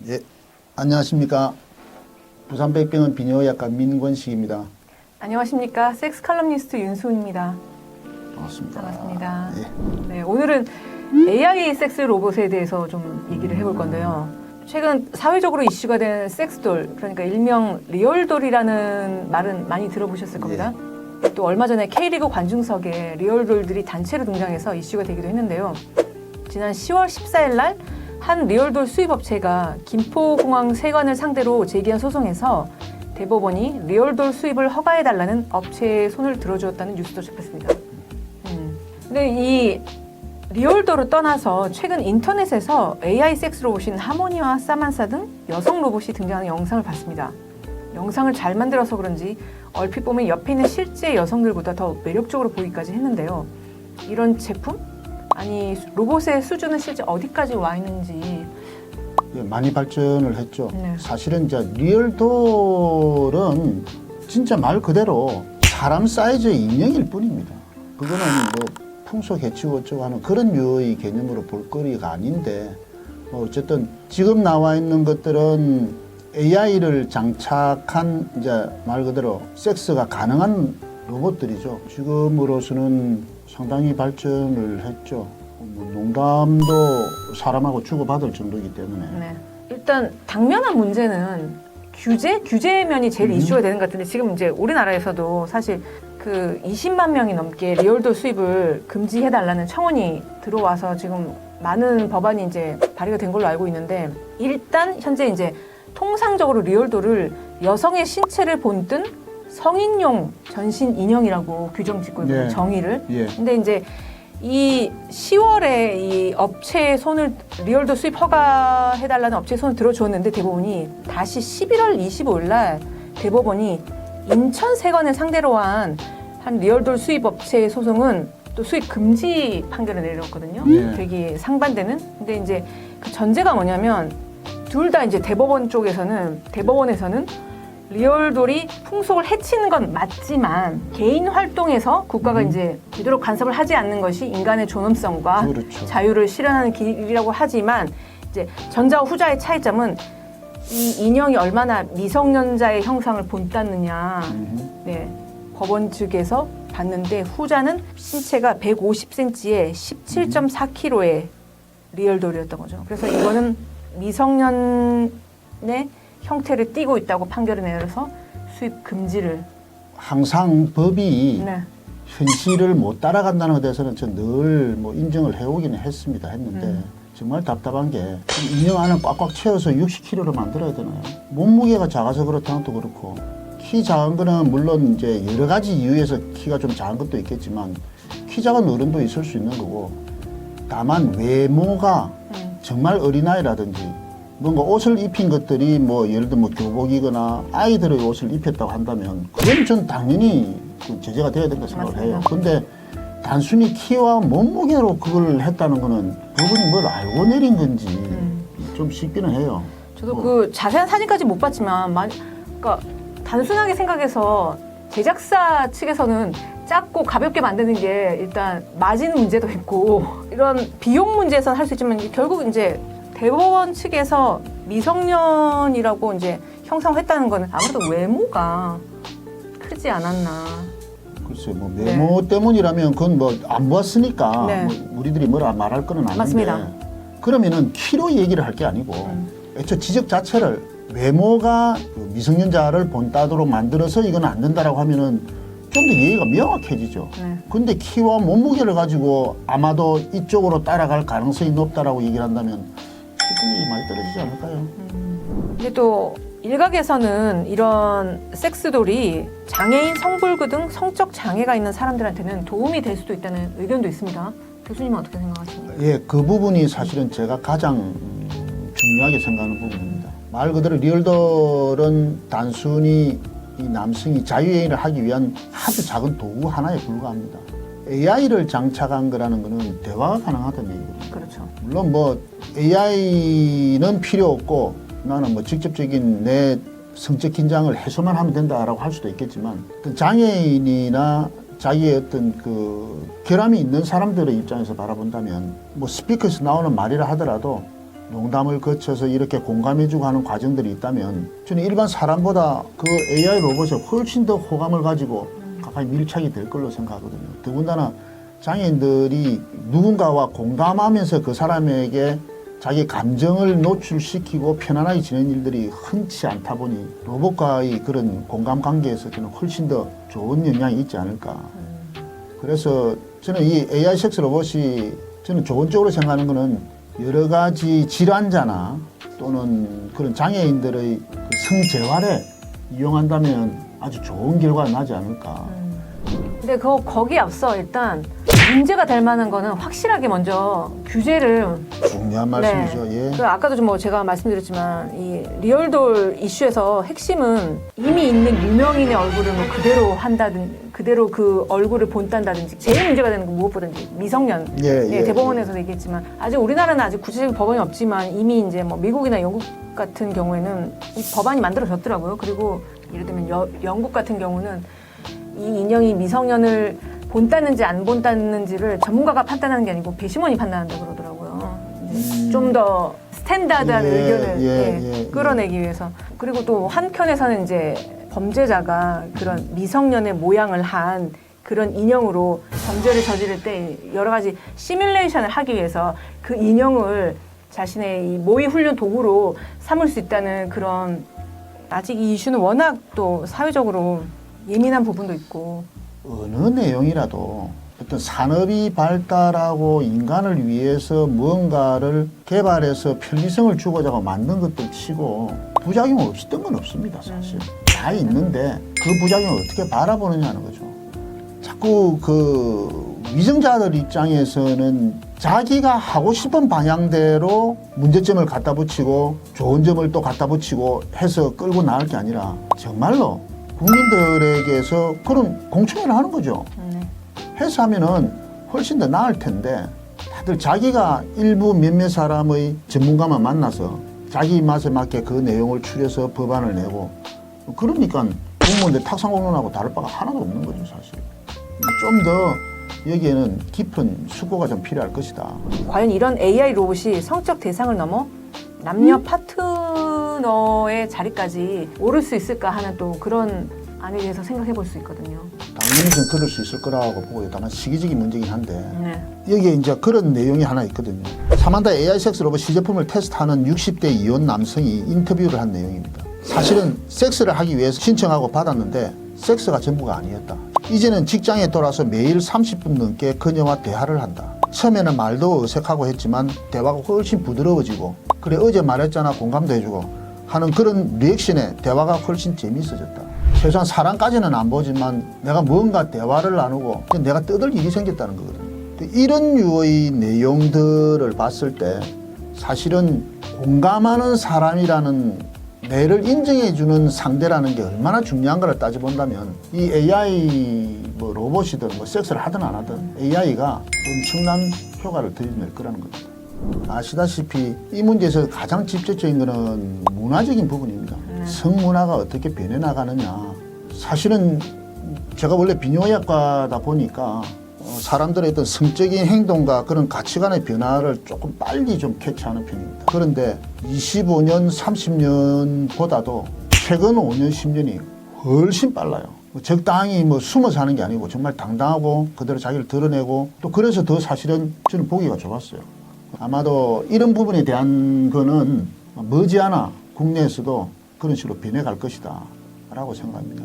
예, 안녕하십니까. 부산 백병원 비뇨의학과 민권식입니다. 안녕하십니까. 섹스 칼럼니스트 윤수은입니다. 반갑습니다. 반갑습니다. 예. 네, 오늘은 AI 섹스 로봇에 대해서 좀 얘기를 해볼 건데요. 최근 사회적으로 이슈가 된 섹스돌, 그러니까 일명 리얼돌이라는 말은 많이 들어보셨을 겁니다. 또 얼마 전에 K리그 관중석에 리얼돌들이 단체로 등장해서 이슈가 되기도 했는데요. 지난 10월 14일 날 한 리얼돌 수입업체가 김포공항 세관을 상대로 제기한 소송에서 대법원이 리얼돌 수입을 허가해달라는 업체의 손을 들어주었다는 뉴스도 접했습니다. 근데 이 리얼돌을 떠나서 최근 인터넷에서 AI 섹스 로봇인 하모니와 사만사 등 여성 로봇이 등장하는 영상을 봤습니다. 영상을 잘 만들어서 그런지 얼핏 보면 옆에 있는 실제 여성들보다 더 매력적으로 보이기까지 했는데요. 이런 제품? 아니 로봇의 수준은 실제 어디까지 와 있는지 예, 많이 발전을 했죠. 네. 사실은 이제 리얼돌은 진짜 말 그대로 사람 사이즈의 인형일 뿐입니다. 그거는 뭐 풍속 해치고 어쩌고 하는 그런 류의 개념으로 볼 거리가 아닌데, 어쨌든 지금 나와 있는 것들은 AI를 장착한 이제 말 그대로 섹스가 가능한 로봇들이죠. 지금으로서는 상당히 발전을 했죠. 뭐 농담도 사람하고 주고받을 정도이기 때문에. 네. 일단 당면한 문제는 규제면이 제일 이슈가 되는 것 같은데, 지금 이제 우리나라에서도 사실 그 20만 명이 넘게 리얼돌 수입을 금지해달라는 청원이 들어와서 지금 많은 법안이 이제 발의가 된 걸로 알고 있는데, 일단 현재 이제 통상적으로 리얼돌을 여성의 신체를 본뜬 성인용 전신 인형이라고 규정 짓고 있거든요. 예. 정의를. 예. 근데 이제 이 10월에 이 업체의 손을 리얼돌 수입 허가해달라는 업체의 손을 들어주었는데, 대법원이 다시 11월 25일 날 대법원이 인천세관을 상대로 한 리얼돌 수입 업체의 소송은 또 수입 금지 판결을 내렸거든요. 예. 되게 상반되는. 근데 이제 그 전제가 뭐냐면, 둘 다 이제 대법원에서는 리얼돌이 풍속을 해치는 건 맞지만 개인 활동에서 국가가 이제 되도록 간섭을 하지 않는 것이 인간의 존엄성과 그렇죠. 자유를 실현하는 길이라고 하지만, 이제 전자와 후자의 차이점은 이 인형이 얼마나 미성년자의 형상을 본땄느냐. 네, 법원 측에서 봤는데 후자는 신체가 150cm에 17.4kg의 리얼돌이었던 거죠. 그래서 이거는 미성년의 형태를 띠고 있다고 판결을 내려서 수입 금지를. 항상 법이 네. 현실을 못 따라간다는 것에 대해서는 전 늘 뭐 인정을 해오기는 했는데 정말 답답한 게 인형 안을 꽉꽉 채워서 60kg로 만들어야 되나요? 몸무게가 작아서 그렇다는 것도 그렇고, 키 작은 거는 물론 이제 여러 가지 이유에서 키가 좀 작은 것도 있겠지만 키 작은 어른도 있을 수 있는 거고, 다만 외모가 정말 어린아이라든지 뭔가 옷을 입힌 것들이 뭐 예를 들면 뭐 교복이거나 아이들의 옷을 입혔다고 한다면 그건 전 당연히 그 제재가 돼야 된다고 생각을 해요. 근데 단순히 키와 몸무게로 그걸 했다는 거는 그분이 뭘 알고 내린 건지 좀 싶기는 해요. 저도 그 자세한 사진까지 못 봤지만, 그러니까 단순하게 생각해서 제작사 측에서는 작고 가볍게 만드는 게 일단 마진 문제도 있고 이런 비용 문제에서는 할 수 있지만, 결국 이제 대법원 측에서 미성년이라고 이제 형성했다는 거는 아무래도 외모가 크지 않았나. 글쎄, 뭐 외모 때문이라면 그건 뭐 안 보았으니까 네. 뭐 우리들이 뭐라 말할 거는 아닌데. 맞습니다. 그러면은 키로 얘기를 할 게 아니고 애초 지적 자체를 외모가 그 미성년자를 본따도록 만들어서 이건 안 된다라고 하면은 좀 더 예의가 명확해지죠. 네. 근데 키와 몸무게를 가지고 아마도 이쪽으로 따라갈 가능성이 높다라고 얘기를 한다면 수준이 많이 떨어지지 않을까요? 근데 또 일각에서는 이런 섹스돌이 장애인, 성불구 등 성적 장애가 있는 사람들한테는 도움이 될 수도 있다는 의견도 있습니다. 교수님은 어떻게 생각하십니까? 예, 그 부분이 사실은 제가 가장 중요하게 생각하는 부분입니다. 말 그대로 리얼돌은 단순히 이 남성이 자유여행을 하기 위한 아주 작은 도구 하나에 불과합니다. AI를 장착한 거라는 거는 대화가 가능하다는 얘기거든요. 그렇죠. 물론 뭐 AI는 필요 없고 나는 뭐 직접적인 내 성적 긴장을 해소만 하면 된다라고 할 수도 있겠지만, 장애인이나 자기의 어떤 그 결함이 있는 사람들의 입장에서 바라본다면 뭐 스피커에서 나오는 말이라 하더라도 농담을 거쳐서 이렇게 공감해주고 하는 과정들이 있다면 저는 일반 사람보다 그 AI 로봇에 훨씬 더 호감을 가지고 가까이 밀착이 될 걸로 생각하거든요. 더군다나 장애인들이 누군가와 공감하면서 그 사람에게 자기 감정을 노출시키고 편안하게 지내는 일들이 흔치 않다 보니 로봇과의 그런 공감 관계에서 저는 훨씬 더 좋은 영향이 있지 않을까. 그래서 저는 이 AI 섹스 로봇이 저는 좋은 쪽으로 생각하는 거는 여러 가지 질환자나 또는 그런 장애인들의 그 성재활에 이용한다면 아주 좋은 결과가 나지 않을까. 근데 거기 앞서 일단 문제가 될 만한 거는 확실하게 먼저 규제를 중요한 말씀이죠. 예. 그 아까도 좀 뭐 제가 말씀드렸지만 이 리얼돌 이슈에서 핵심은 이미 있는 유명인의 얼굴을 뭐 그대로 한다든 그대로 그 얼굴을 본딴다든지 제일 문제가 되는 건 무엇보다든지 미성년. 예, 대법원에서도 얘기했지만 아직 우리나라는 아직 구체적인 법원이 없지만 이미 이제 뭐 미국이나 영국 같은 경우에는 이 법안이 만들어졌더라고요. 그리고 예를 들면 영국 같은 경우는 이 인형이 미성년을 본따는지 안 본따는지를 전문가가 판단하는 게 아니고 배심원이 판단한다 그러더라고요. 좀 더 스탠다드한 의견을 끌어내기 위해서. 그리고 또 한편에서는 이제 범죄자가 그런 미성년의 모양을 한 그런 인형으로 범죄를 저지를 때 여러 가지 시뮬레이션을 하기 위해서 그 인형을 자신의 이 모의 훈련 도구로 삼을 수 있다는 그런 아직 이 이슈는 워낙 또 사회적으로 예민한 부분도 있고 어느 내용이라도 어떤 산업이 발달하고 인간을 위해서 무언가를 개발해서 편리성을 주고자 만든 것들 치고 부작용 없었던 건 없습니다. 사실 다 있는데 그 부작용을 어떻게 바라보느냐는 거죠. 자꾸 그 위정자들 입장에서는 자기가 하고 싶은 방향대로 문제점을 갖다 붙이고 좋은 점을 또 갖다 붙이고 해서 끌고 나갈 게 아니라 정말로 국민들에게서 그런 공청회를 하는 거죠. 해서 하면은 훨씬 더 나을 텐데 다들 자기가 일부 몇몇 사람의 전문가만 만나서 자기 입맛에 맞게 그 내용을 추려서 법안을 내고 그러니까 공무원들 탁상 공론하고 다를 바가 하나도 없는 거죠, 사실. 좀 더 여기에는 깊은 숙고가 좀 필요할 것이다. 과연 이런 AI 로봇이 성적 대상을 넘어 남녀 파트너의 자리까지 오를 수 있을까 하는 또 그런 안에 대해서 생각해 볼 수 있거든요. 당연히 좀 그럴 수 있을 거라고 보고요. 다만 시기적인 문제긴 한데 여기에 이제 그런 내용이 하나 있거든요. 사만다 AI 섹스 로봇 시제품을 테스트하는 60대 이혼 남성이 인터뷰를 한 내용입니다. 사실은 섹스를 하기 위해서 신청하고 받았는데 섹스가 전부가 아니었다. 이제는 직장에 돌아서 매일 30분 넘게 그녀와 대화를 한다. 처음에는 말도 어색하고 했지만 대화가 훨씬 부드러워지고 그래 어제 말했잖아 공감도 해주고 하는 그런 리액션에 대화가 훨씬 재미있어졌다. 최소한 사랑까지는 안 보지만 내가 뭔가 대화를 나누고 내가 떠들 일이 생겼다는 거거든요. 이런 류의 내용들을 봤을 때 사실은 공감하는 사람이라는 내를 인정해주는 상대라는 게 얼마나 중요한가를 따져본다면 이 AI 뭐 로봇이든 뭐 섹스를 하든 안 하든 AI가 엄청난 효과를 들여낼 거라는 겁니다. 아시다시피 이 문제에서 가장 직접적인 것은 문화적인 부분입니다. 성문화가 어떻게 변해나가느냐. 사실은 제가 원래 비뇨의학과다 보니까 사람들의 어떤 성적인 행동과 그런 가치관의 변화를 조금 빨리 좀 캐치하는 편입니다. 그런데 25년, 30년보다도 최근 5년, 10년이 훨씬 빨라요. 적당히 뭐 숨어서 하는 게 아니고 정말 당당하고 그대로 자기를 드러내고 또 그래서 더 사실은 저는 보기가 좋았어요. 아마도 이런 부분에 대한 거는 머지않아 국내에서도 그런 식으로 변해갈 것이다 라고 생각합니다.